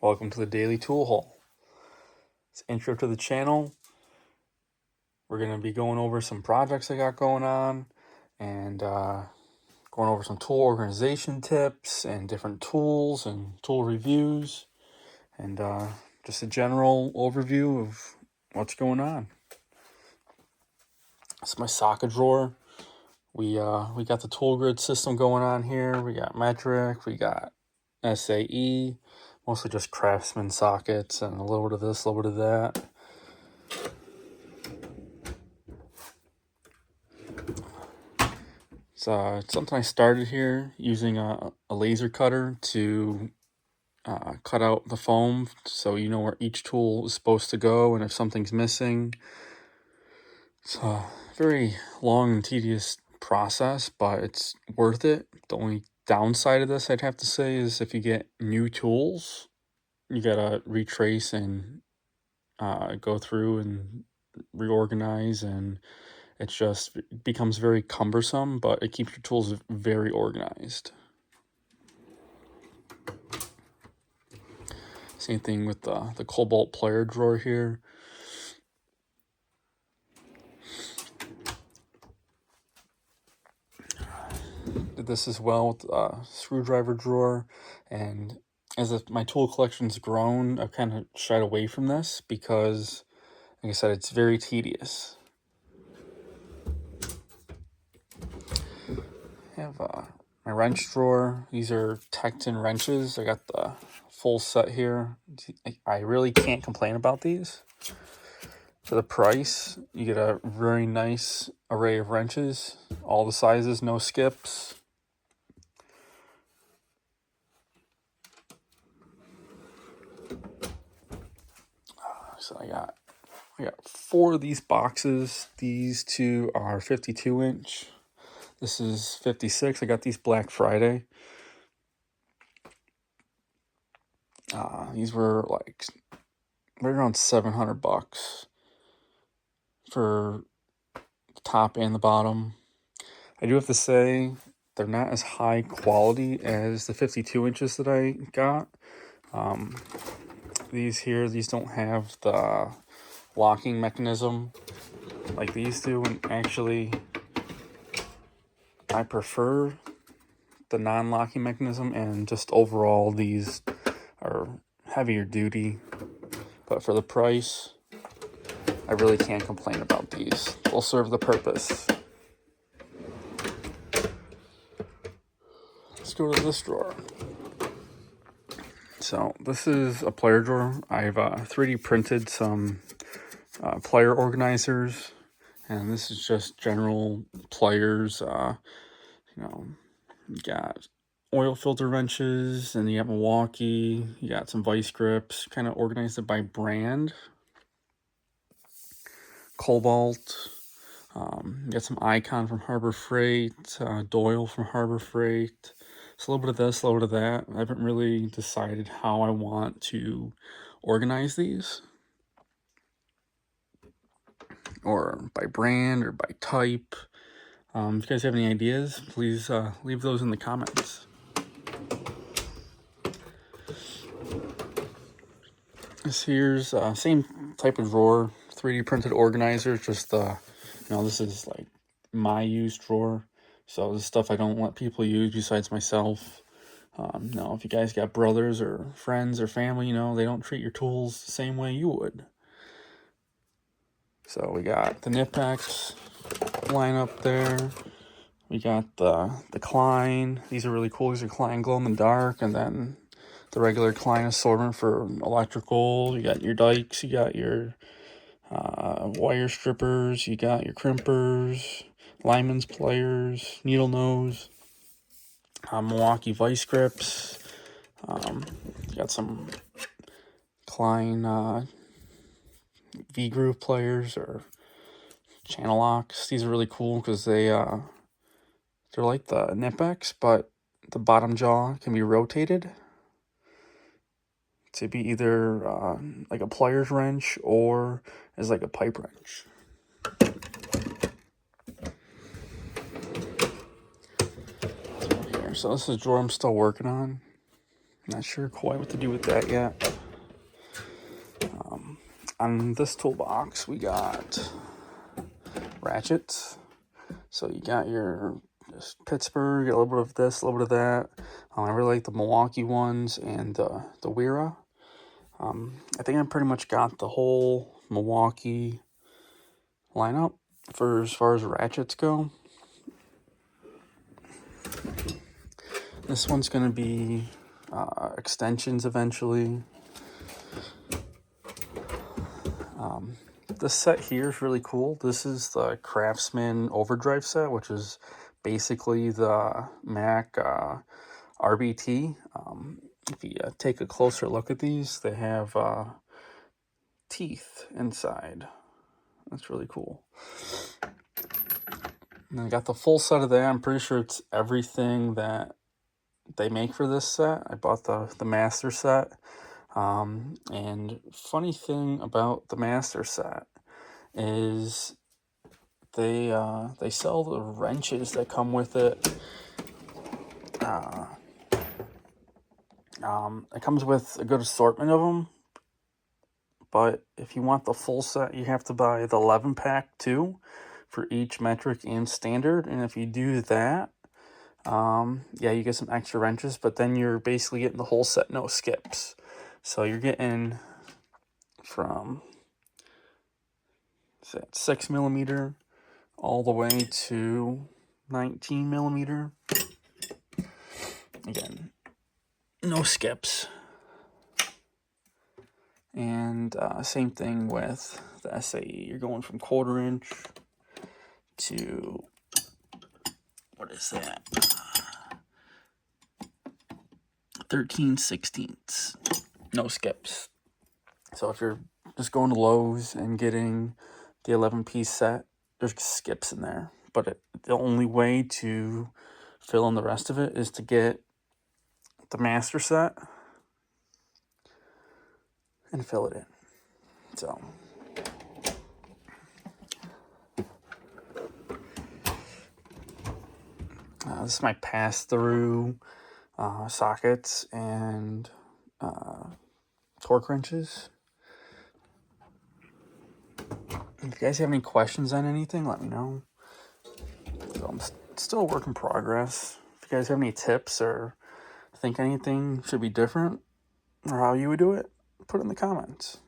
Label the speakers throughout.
Speaker 1: Welcome to the Daily Tool Haul. It's intro to the channel. We're going to be going over some projects I got going on and going over some tool organization tips and different tools and tool reviews and just a general overview of what's going on. It's my socket drawer. We got the tool grid system going on here. We got metric, we got SAE, mostly just Craftsman sockets and a little bit of this, a little bit of that. It's something I started here using a laser cutter to cut out the foam so you know where each tool is supposed to go and if something's missing. It's a very long and tedious process, but it's worth it. The only downside of this, I'd have to say, is if you get new tools, you gotta retrace and go through and reorganize, and it just becomes very cumbersome, but it keeps your tools very organized. Same thing with the Cobalt plier drawer here. Did this as well with screwdriver drawer, and as my tool collection's grown, I've kind of shied away from this because, like I said, it's very tedious. I have my wrench drawer. These are Teton wrenches. I got the full set here. I really can't complain about these. For the price, you get a very nice array of wrenches, all the sizes, no skips. So I got 4 of these boxes. These two are 52-inch. This is 56. I got these Black Friday. These were like right around $700 for the top and the bottom. I do have to say they're not as high quality as the 52 inches that I got. These don't have the locking mechanism like these do, and actually I prefer the non-locking mechanism, and just overall these are heavier duty, but for the price I really can't complain about these. They'll serve the purpose. Let's go to this drawer. So this is a plier drawer. I've 3D printed some plier organizers, and this is just general pliers. You got oil filter wrenches, and you got Milwaukee, you got some vice grips, kind of organized it by brand. Cobalt, you got some Icon from Harbor Freight, Doyle from Harbor Freight. So a little bit of this, a little bit of that. I haven't really decided how I want to organize these, or by brand or by type. If you guys have any ideas, please leave those in the comments. This here's same type of drawer, 3D printed organizer, just this is like my used drawer. So this stuff I don't let people use besides myself. If you guys got brothers or friends or family, they don't treat your tools the same way you would. So we got the Knipex line up there. We got the Klein. These are really cool. These are Klein glow in the dark, and then the regular Klein assortment for electrical. You got your dikes, you got your wire strippers, you got your crimpers, lineman's pliers, needle nose, Milwaukee vice grips. You got some Klein V-groove pliers or channel locks. These are really cool because they're like the Knipex, but the bottom jaw can be rotated to be either like a pliers wrench or as like a pipe wrench. So this is a drawer I'm still working on. Not sure quite what to do with that yet. On this toolbox, we got ratchets. So you got your Pittsburgh, a little bit of this, a little bit of that. I really like the Milwaukee ones and the Wera. I think I pretty much got the whole Milwaukee lineup for as far as ratchets go. This one's going to be extensions eventually. This set here is really cool. This is the Craftsman overdrive set, which is basically the Mac RBT. If you take a closer look at these, they have teeth inside. That's really cool. And I got the full set of that. I'm pretty sure it's everything that they make for this set. I bought the master set. And funny thing about the master set is they sell the wrenches that come with it. It comes with a good assortment of them, but if you want the full set, you have to buy the 11 pack too for each metric and standard. And if you do that, yeah, you get some extra wrenches, but then you're basically getting the whole set, no skips. So you're getting from 6mm all the way to 19mm. Again, no skips. And same thing with the SAE. You're going from 1/4 inch to, what is that? 13/16. No skips. So if you're just going to Lowe's and getting the 11-piece set, there's skips in there. But the only way to fill in the rest of it is to get the master set and fill it in. So this is my pass-through sockets and torque wrenches. If you guys have any questions on anything, let me know. So I'm still a work in progress. If you guys have any tips or think anything should be different or how you would do it, put it in the comments.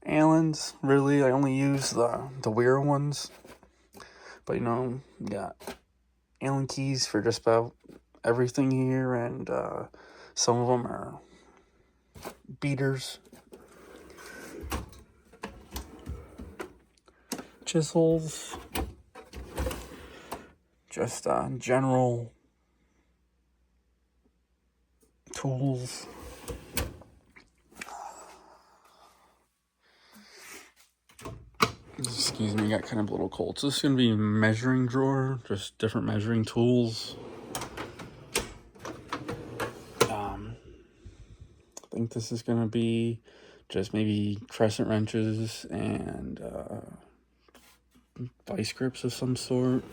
Speaker 1: Allen's, really, I only use the Wera ones. But you know, you got Allen keys for just about everything here, and some of them are beaters. Chisels, just general tools. Excuse me, got kind of a little cold. So this is going to be a measuring drawer, just different measuring tools. I think this is going to be just maybe crescent wrenches and vice grips of some sort.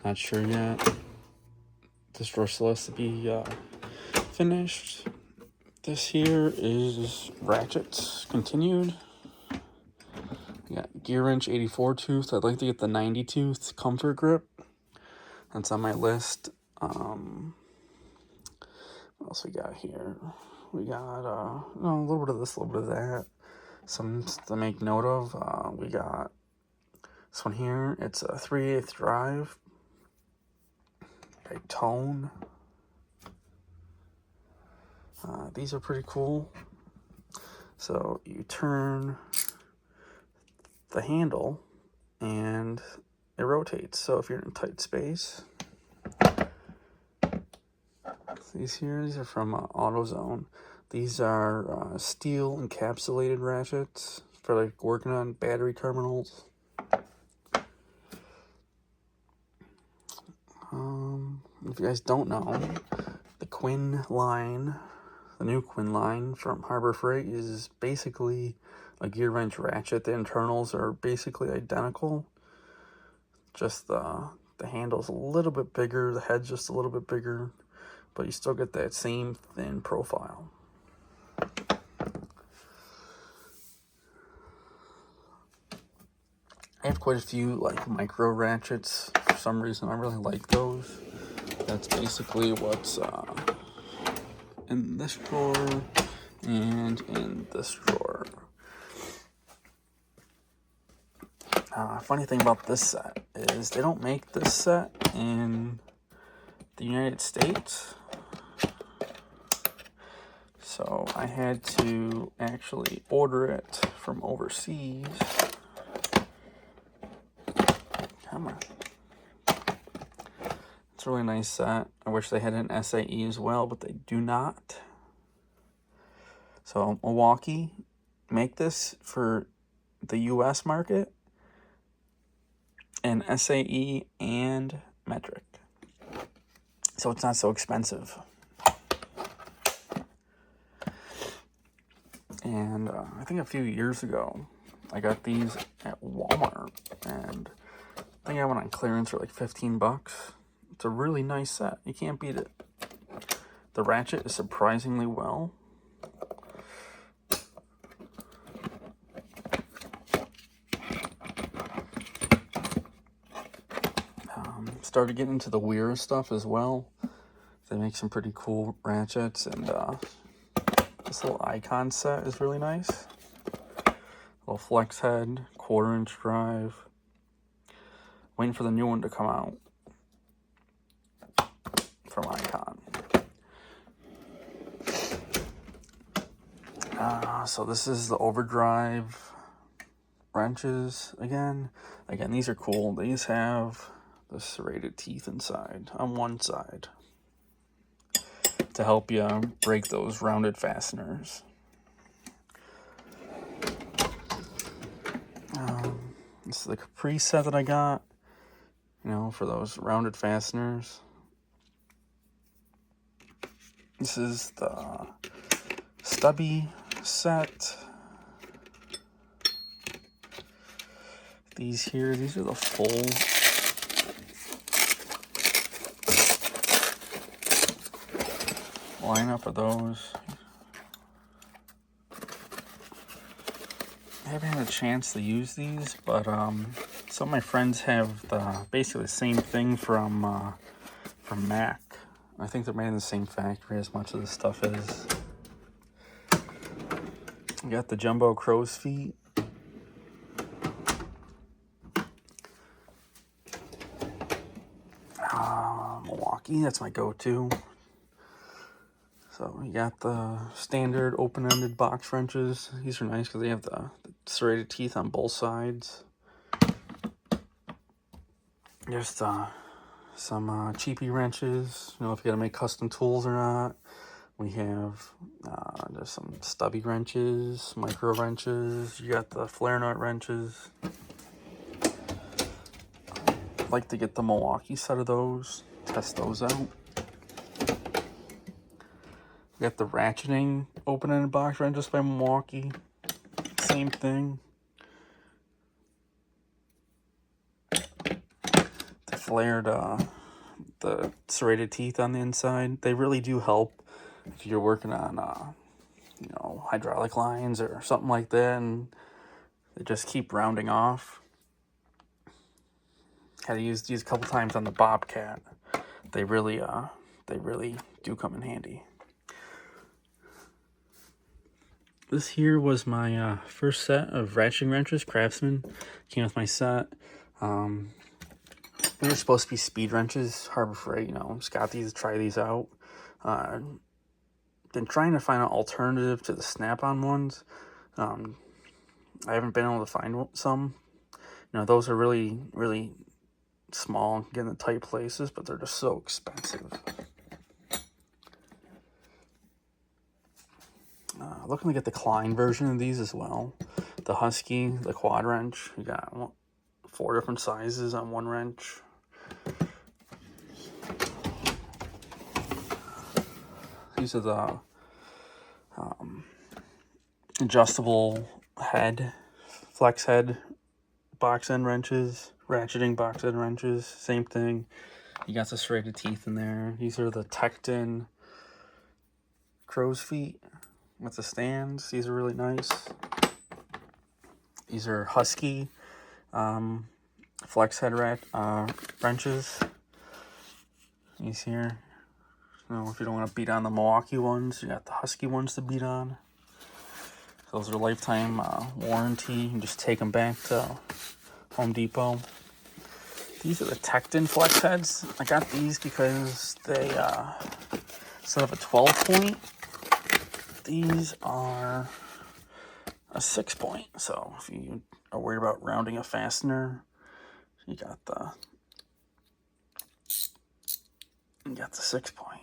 Speaker 1: Not sure yet. This drawer still has to be finished. This here is ratchets continued. We got gear wrench 84 tooth. I'd like to get the 90 tooth comfort grip. That's on my list. What else we got here? We got a little bit of this, a little bit of that. Some to make note of. We got this one here. It's a 3/8 drive by Teton. These are pretty cool. So you turn the handle and it rotates. So if you're in a tight space, these are from AutoZone. These are steel encapsulated ratchets for like working on battery terminals. If you guys don't know, the Quinn line, the new Quinn line from Harbor Freight, is basically a gear wrench ratchet. The internals are basically identical. Just the handle's a little bit bigger, the head's just a little bit bigger, but you still get that same thin profile. I have quite a few like micro ratchets. For some reason, I really like those. That's basically what's in this drawer and in this drawer. Funny thing about this set is they don't make this set in the United States. So I had to actually order it from overseas. Come on. It's a really nice set. I wish they had an SAE as well, but they do not. So Milwaukee, make this for the US market in SAE and metric. So it's not so expensive. And I think a few years ago, I got these at Walmart, and I think I went on clearance for like 15 bucks. It's a really nice set. You can't beat it. The ratchet is surprisingly well. Started getting into the Weir stuff as well. They make some pretty cool ratchets, and this little icon set is really nice. Little flex head, 1/4-inch drive. Waiting for the new one to come out from Icon. So this is the overdrive wrenches again. Again, these are cool. These have the serrated teeth inside on one side to help you break those rounded fasteners. This is the Capri set that I got, you know, for those rounded fasteners. This is the stubby set. These here, these are the full lineup of those. I haven't had a chance to use these, but some of my friends have basically the same thing from Mac. I think they're made in the same factory as much of this stuff is. You got the jumbo crow's feet. Milwaukee, that's my go-to. So you got the standard open-ended box wrenches. These are nice because they have the serrated teeth on both sides. Just some cheapy wrenches, you know, if you gotta make custom tools or not. We have there's some stubby wrenches, micro wrenches. You got the flare nut wrenches. I'd like to get the Milwaukee set of those, test those out. We got the ratcheting open-ended box wrenches by Milwaukee. Same thing. They flared the serrated teeth on the inside. They really do help if you're working on you know, hydraulic lines or something like that, and they just keep rounding off. Had to use these a couple times on the Bobcat. They really do come in handy. This here was my first set of ratcheting wrenches, Craftsman. Came with my set. They're supposed to be speed wrenches, Harbor Freight, you know. Just got these to try these out. Been trying to find an alternative to the snap-on ones. I haven't been able to find some. You know, those are really, really small, get in the tight places, but they're just so expensive. Looking to get the Klein version of these as well. The Husky, the quad wrench. You got 4 different sizes on one wrench. These are the adjustable head, flex head box end wrenches, ratcheting box end wrenches, same thing. You got the serrated teeth in there. These are the Teton crow's feet with the stands. These are really nice. These are Husky flex head wrenches. These here. So if you don't want to beat on the Milwaukee ones, you got the Husky ones to beat on. Those are lifetime warranty. You can just take them back to Home Depot. These are the Teton flex heads. I got these because they, instead of a 12 point, these are a 6 point. So if you are worried about rounding a fastener, you got the 6 point.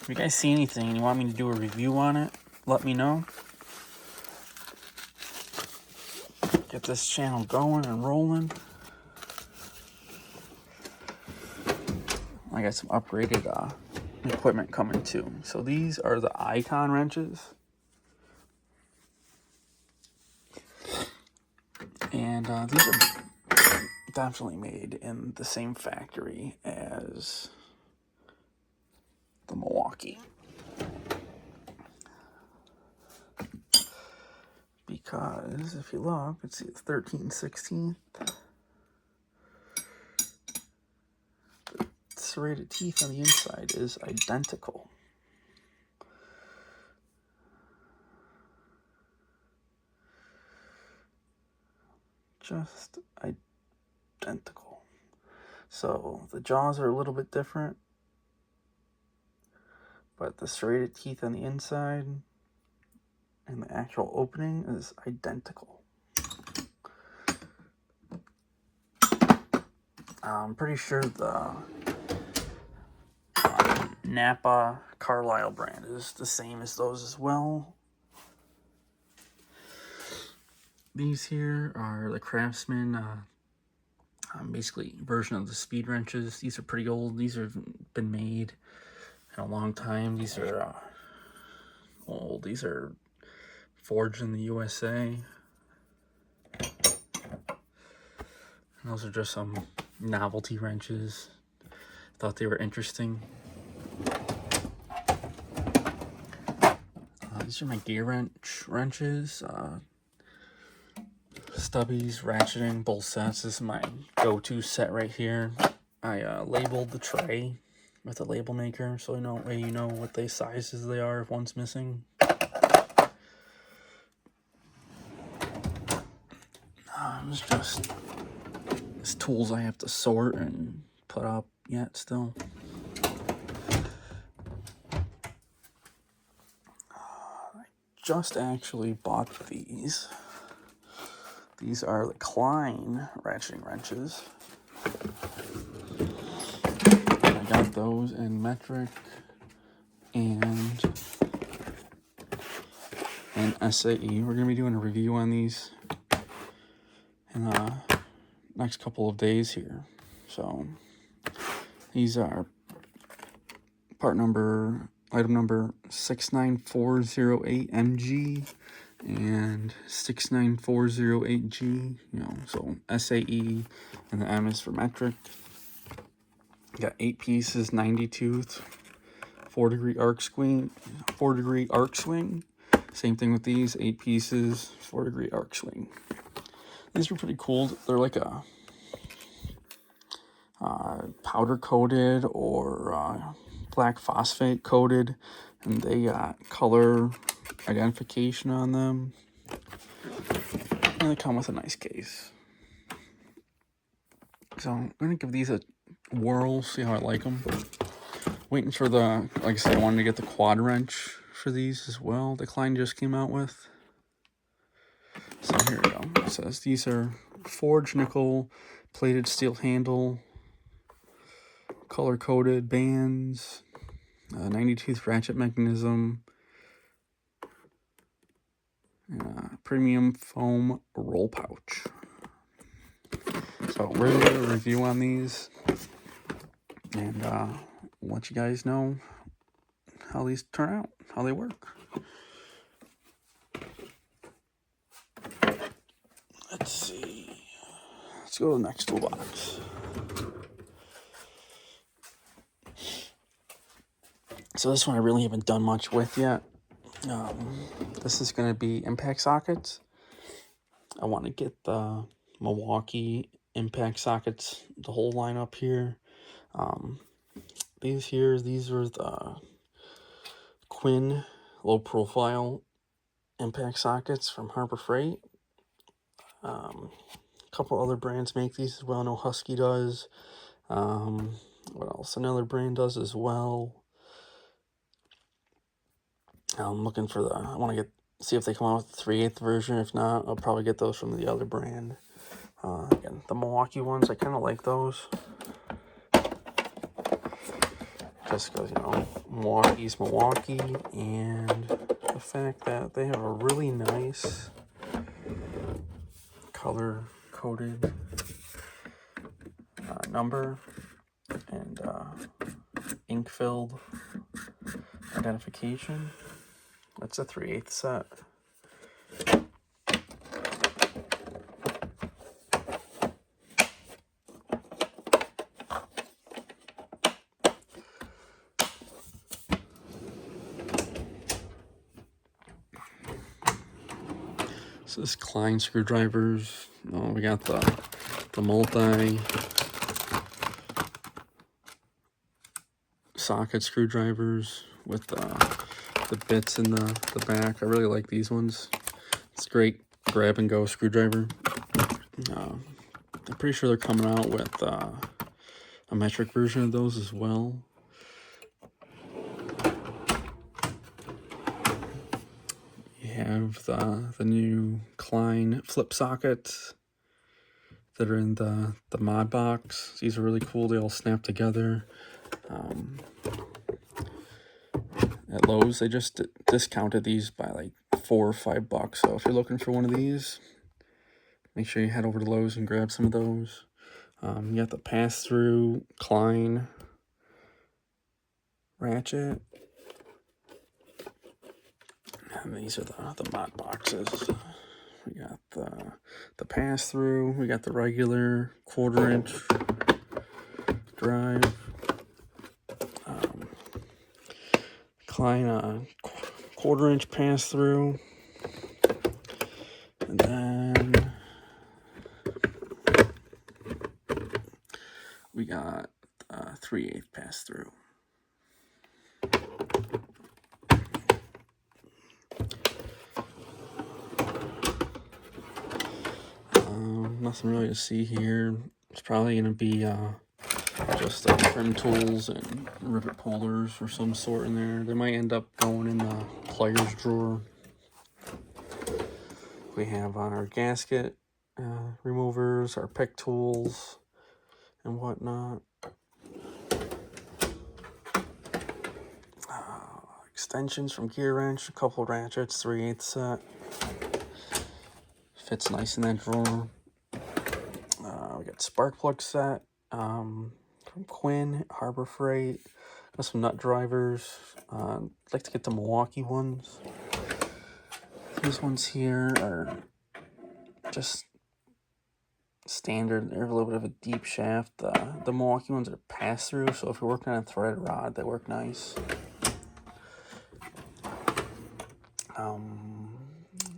Speaker 1: If you guys see anything and you want me to do a review on it, let me know. Get this channel going and rolling. I got some upgraded equipment coming too. So these are the Icon wrenches. And these are definitely made in the same factory as the Milwaukee. Because if you look, let's see, it's 13/16. The serrated teeth on the inside is identical. Just identical. So the jaws are a little bit different, but the serrated teeth on the inside and the actual opening is identical. I'm pretty sure the Napa Carlisle brand is the same as those as well. These here are the Craftsman, basically version of the speed wrenches. These are pretty old. These have been made in a long time. These are old. These are forged in the USA. And those are just some novelty wrenches. Thought they were interesting. These are my gear wrenches. Stubbies, ratcheting, both sets. This is my go-to set right here. I labeled the tray with a label maker, so you know what they sizes they are if one's missing. It's tools I have to sort and put up yet still. I just actually bought these. These are the Klein ratcheting wrenches. I got those in metric and SAE. We're going to be doing a review on these in the next couple of days here. So these are item number 69408MG and 69408G, so SAE, and the M is for metric. Got 8 pieces, 90 tooth, 4-degree arc swing. Same thing with these, 8 pieces, 4-degree arc swing. These are pretty cool. They're like a powder coated or black phosphate coated, and they got color identification on them, and they come with a nice case. So I'm gonna give these a whirl, see how I like them. Waiting for like I said, I wanted to get the quad wrench for these as well. The Klein just came out with. So here we go. It says these are forged nickel, plated steel handle, color coded bands, 90 tooth ratchet mechanism, premium foam roll pouch. So we're going to do a review on these and let you guys know how these turn out, how they work. Let's see. Let's go to the next toolbox. So this one I really haven't done much with yet. This is going to be impact sockets. I want to get the Milwaukee impact sockets, the whole lineup here. These are the Quinn low profile impact sockets from Harbor Freight. A couple other brands make these as well. I know Husky does. What else? Another brand does as well. I'm looking for I want to see if they come out with the 3/8 version. If not, I'll probably get those from the other brand. Again, the Milwaukee ones, I kind of like those. Just because, Milwaukee's Milwaukee, and the fact that they have a really nice color-coded number and ink-filled identification. That's a 3/8 set. So this Klein screwdrivers. We got the multi socket screwdrivers with the bits in the back. I really like these ones. It's a great grab and go screwdriver. I'm pretty sure they're coming out with a metric version of those as well. You have the new Klein flip sockets that are in the mod box. These are really cool. They all snap together. At Lowe's, they just discounted these by like $4 or $5. So if you're looking for one of these, make sure you head over to Lowe's and grab some of those. You got the pass-through Klein ratchet. And these are the mod boxes. We got the pass-through. We got the regular 1/4-inch drive. Klein 1/4-inch pass-through. And then we got 3/8 pass-through. Nothing really to see here. It's probably going to be just trim tools and rivet pullers or some sort in there. They might end up going in the pliers drawer. We have our gasket removers, our pick tools, and whatnot. Extensions from Gear Wrench, a couple ratchets, 3/8 set. Fits nice in that drawer. We got spark plug set from Quinn, Harbor Freight. Got some nut drivers. I'd like to get the Milwaukee ones. These ones here are just standard. They're a little bit of a deep shaft. The Milwaukee ones are pass-through, so if you're working on a threaded rod, they work nice.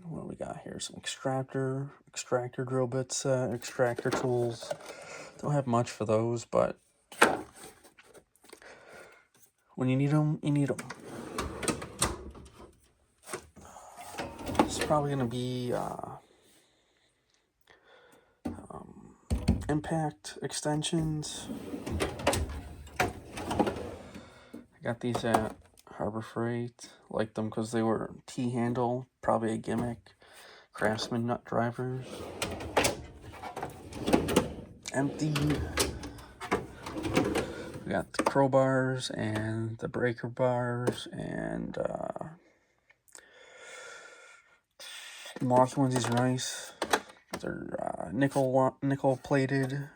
Speaker 1: What do we got here? Some extractor drill bits, extractor tools. Don't have much for those, but when you need them, you need them. It's probably going to be impact extensions. I got these at Harbor Freight. Liked them because they were T-handle, probably a gimmick. Craftsman nut drivers. Empty. We got the crowbars and the breaker bars and Milwaukee ones. These are nice. They're nickel plated,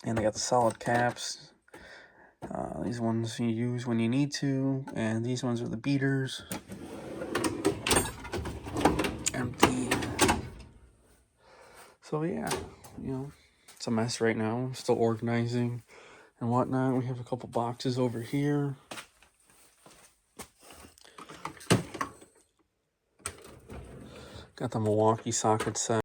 Speaker 1: and they got the solid caps. These ones you use when you need to, and these ones are the beaters. Empty. So yeah, you know, it's a mess right now. I'm still organizing and whatnot. We have a couple boxes over here. Got the Milwaukee socket set.